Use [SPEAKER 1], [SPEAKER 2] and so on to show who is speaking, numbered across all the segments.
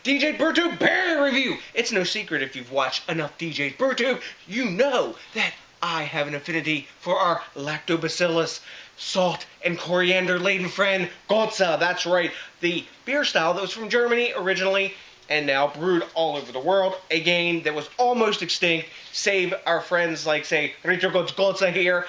[SPEAKER 1] DJs BrewTube beer review. It's no secret if you've watched enough DJs BrewTube, you know that I have an affinity for our lactobacillus, salt, and coriander-laden friend, Gose. That's right, the beer style that was from Germany originally and now brewed all over the world. Again, that was almost extinct, save our friends like, say, Richard Gose here.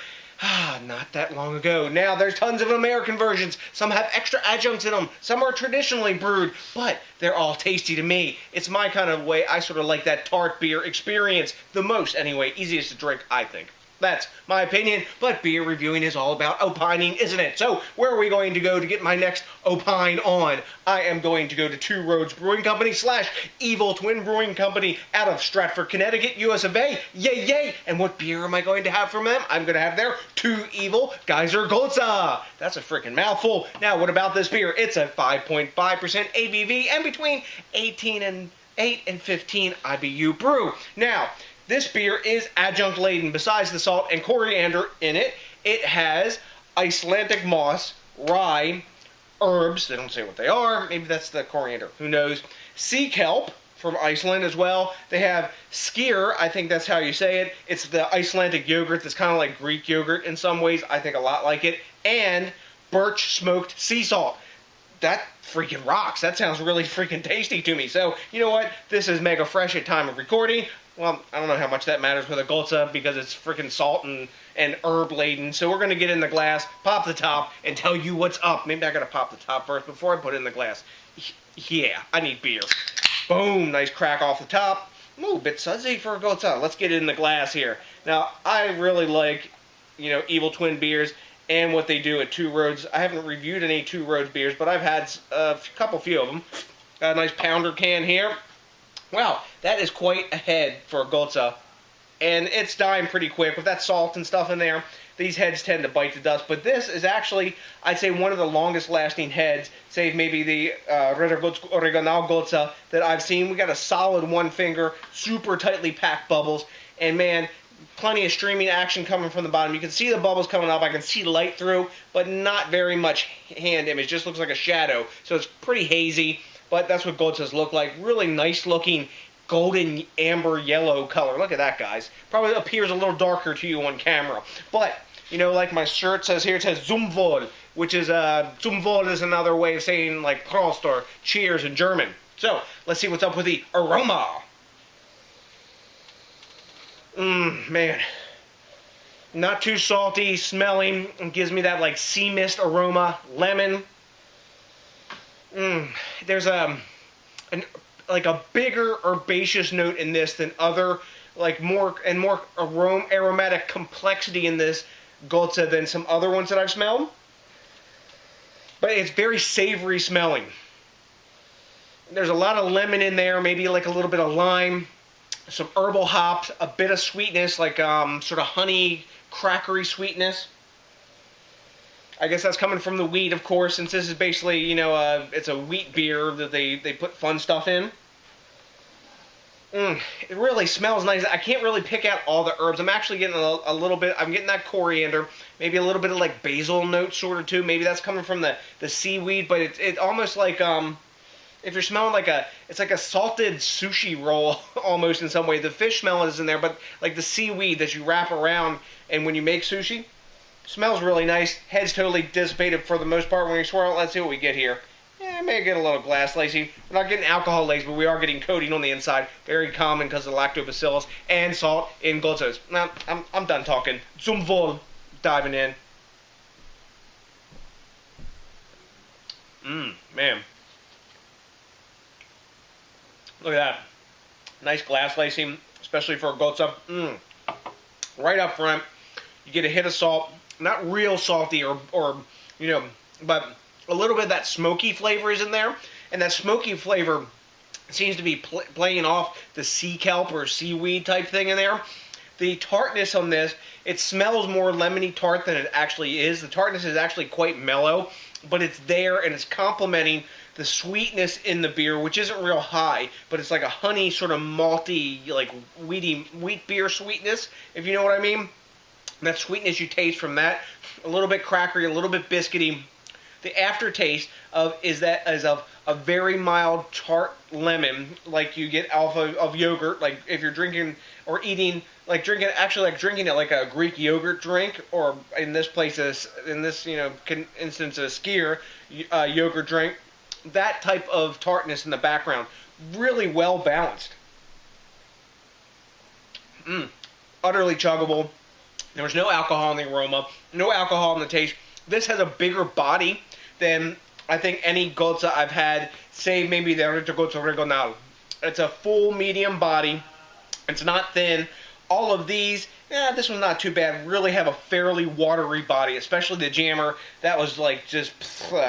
[SPEAKER 1] Not that long ago. Now, there's tons of American versions. Some have extra adjuncts in them. Some are traditionally brewed, but they're all tasty to me. It's my kind of way. I sort of like that tart beer experience the most, anyway. Easiest to drink, I think. That's my opinion, but beer reviewing is all about opining, isn't it? So, where are we going to go to get my next opine on? I am going to go to Two Roads Brewing Company / Evil Twin Brewing Company out of Stratford, Connecticut, US of A. Yay, yay! And what beer am I going to have from them? I'm going to have their Two Evil Geyser Gose. That's a freaking mouthful. Now, what about this beer? It's a 5.5% ABV and between 8 and 15 IBU brew. Now, this beer is adjunct-laden. Besides the salt and coriander in it, it has Icelandic moss, rye, herbs. They don't say what they are. Maybe that's the coriander. Who knows? Sea kelp from Iceland as well. They have skyr. I think that's how you say it. It's the Icelandic yogurt that's kind of like Greek yogurt in some ways. I think a lot like it. And birch smoked sea salt. That freaking rocks. That sounds really freaking tasty to me. So, you know what? This is mega fresh at time of recording. Well, I don't know how much that matters with a Gose because it's freaking salt and herb laden. So we're going to get in the glass, pop the top, and tell you what's up. Maybe I got to pop the top first before I put it in the glass. Yeah, I need beer. Boom, nice crack off the top. Ooh, a bit sudsy for a Gose. Let's get it in the glass here. Now, I really like, Evil Twin beers and what they do at Two Roads. I haven't reviewed any Two Roads beers, but I've had a few of them. Got a nice pounder can here. Wow, that is quite a head for a Gose, and it's dying pretty quick with that salt and stuff in there. These heads tend to bite the dust, but this is actually, I'd say, one of the longest-lasting heads, save maybe the Original Gose that I've seen. We got a solid one finger, super tightly packed bubbles, and man, plenty of streaming action coming from the bottom. You can see the bubbles coming up. I can see light through, but not very much hand image. Just looks like a shadow, so it's pretty hazy. But that's what Goses look like. Really nice looking golden amber yellow color. Look at that, guys. Probably appears a little darker to you on camera. But, like my shirt says here, it says Zum Wohl, which is, Zum Wohl is another way of saying like Prost or cheers in German. So, let's see what's up with the aroma. Man. Not too salty, smelling. It gives me that like sea mist aroma. Lemon. There's a bigger herbaceous note in this than other, more aromatic complexity in this Gose than some other ones that I've smelled. But it's very savory smelling. There's a lot of lemon in there, maybe like a little bit of lime, some herbal hops, a bit of sweetness, like sort of honey, crackery sweetness. I guess that's coming from the wheat, of course, since this is basically, it's a wheat beer that they put fun stuff in. It really smells nice. I can't really pick out all the herbs. I'm actually getting a little bit, I'm getting that coriander, maybe a little bit of like basil note sort of too. Maybe that's coming from the seaweed, but it's almost like, if you're smelling it's like a salted sushi roll almost in some way. The fish smell is in there, but like the seaweed that you wrap around and when you make sushi. Smells really nice. Head's totally dissipated for the most part when we swirl it. Let's see what we get here. May get a little glass lacing. We're not getting alcohol lace, but we are getting coating on the inside. Very common because of lactobacillus and salt in Goses. Now, I'm done talking. Zum Wohl. Diving in. Man. Look at that. Nice glass lacing, especially for a Gose. Right up front. You get a hit of salt. Not real salty or but a little bit of that smoky flavor is in there. And that smoky flavor seems to be playing off the sea kelp or seaweed type thing in there. The tartness on this, it smells more lemony tart than it actually is. The tartness is actually quite mellow, but it's there and it's complementing the sweetness in the beer, which isn't real high, but it's like a honey sort of malty, like wheat beer sweetness, if you know what I mean. That sweetness you taste from that, a little bit crackery, a little bit biscuity, The aftertaste is of a very mild tart lemon, like you get off of yogurt, like if you're drinking or eating, like drinking it like a Greek yogurt drink, or in this instance a skyr yogurt drink. That type of tartness in the background, really well balanced. Utterly chuggable. There was no alcohol in the aroma, no alcohol in the taste. This has a bigger body than I think any Gose I've had, save maybe the other Gose Regional. It's a full medium body. It's not thin. All of these, this one's not too bad. Really have a fairly watery body, especially the jammer. That was like just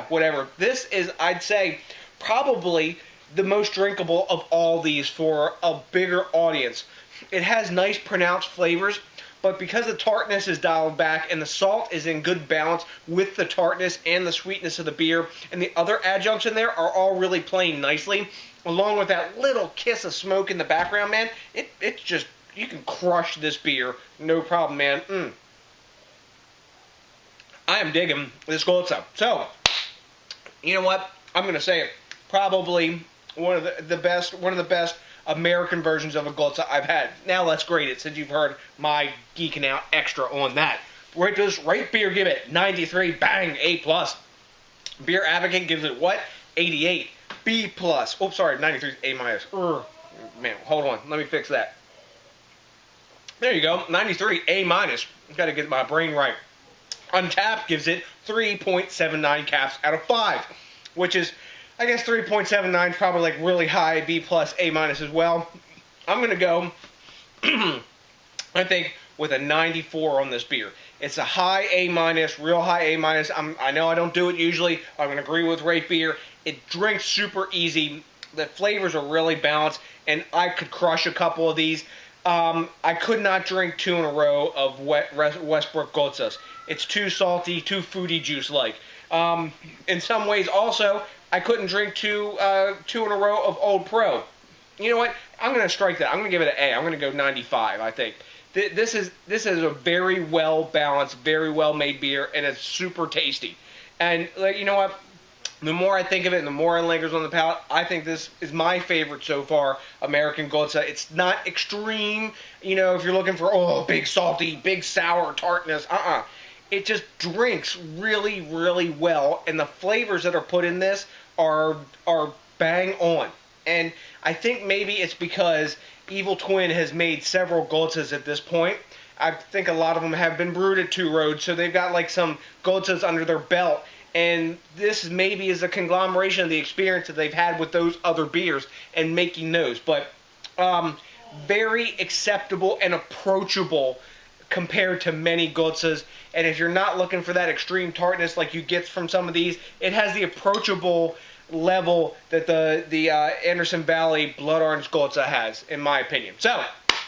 [SPEAKER 1] whatever. This is, I'd say, probably the most drinkable of all these for a bigger audience. It has nice pronounced flavors, but because the tartness is dialed back and the salt is in good balance with the tartness and the sweetness of the beer, and the other adjuncts in there are all really playing nicely, along with that little kiss of smoke in the background, man, it's just, you can crush this beer, no problem, man. I am digging this Gose. So, you know what? I'm going to say it. Probably one of the best American versions of a Gose I've had. Now let's grade it, since you've heard my geeking out extra on that. Rate beer, give it 93, bang, A+. Beer Advocate gives it what? 88, B+. Oh, sorry, 93 is A-. Man, hold on, let me fix that. There you go, 93, A-. Got to get my brain right. Untapped gives it 3.79 caps out of 5, which is, I guess 3.79 is probably like really high, B+, A- as well. I'm going to go, I think, with a 94 on this beer. It's a high A-, real high A-. I know I don't do it usually. I'm going to agree with Rate Beer. It drinks super easy. The flavors are really balanced, and I could crush a couple of these. I could not drink 2 in a row of Westbrook Goses. It's too salty, too fruity juice-like. In some ways, also, I couldn't drink two in a row of Old Pro. You know what? I'm going to strike that. I'm going to give it an A. I'm going to go 95, I think. This is a very well-balanced, very well-made beer, and it's super tasty. And, you know what? The more I think of it and the more it lingers on the palate, I think this is my favorite so far, American Gose. It's not extreme, you know, if you're looking for, big salty, big sour tartness. It just drinks really, really well, and the flavors that are put in this are bang on. And I think maybe it's because Evil Twin has made several Goses at this point. I think a lot of them have been brewed at Two Roads, so they've got like some Goses under their belt. And this maybe is a conglomeration of the experience that they've had with those other beers and making those. But very acceptable and approachable compared to many Goses. And if you're not looking for that extreme tartness like you get from some of these, it has the approachable level that the Anderson Valley Blood Orange Gose has, in my opinion. So,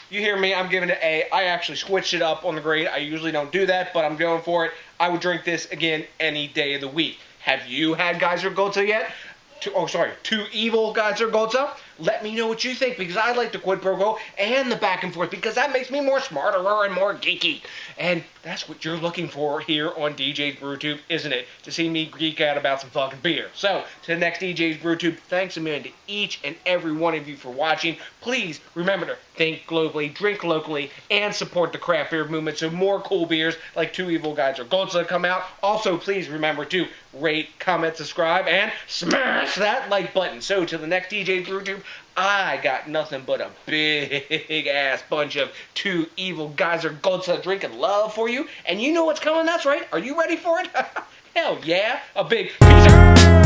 [SPEAKER 1] you hear me, I'm giving it an A. I actually switched it up on the grade. I usually don't do that, but I'm going for it. I would drink this again any day of the week. Have you had Geyser Gose yet? Two Evil Geyser Gose? Let me know what you think, because I like the quid pro quo and the back and forth, because that makes me more smarter and more geeky. And that's what you're looking for here on DJs BrewTube, isn't it? To see me geek out about some fucking beer. So, to the next DJs BrewTube, thanks a million to each and every one of you for watching. Please remember to think globally, drink locally, and support the craft beer movement so more cool beers like Two Evil Geyser Gose come out. Also, please remember to rate, comment, subscribe, and smash that like button. So, to the next DJs BrewTube, I got nothing but a big-ass bunch of Two Evil Geyser Gose drinking love for you. And you know what's coming, that's right. Are you ready for it? Hell yeah. A big peace out.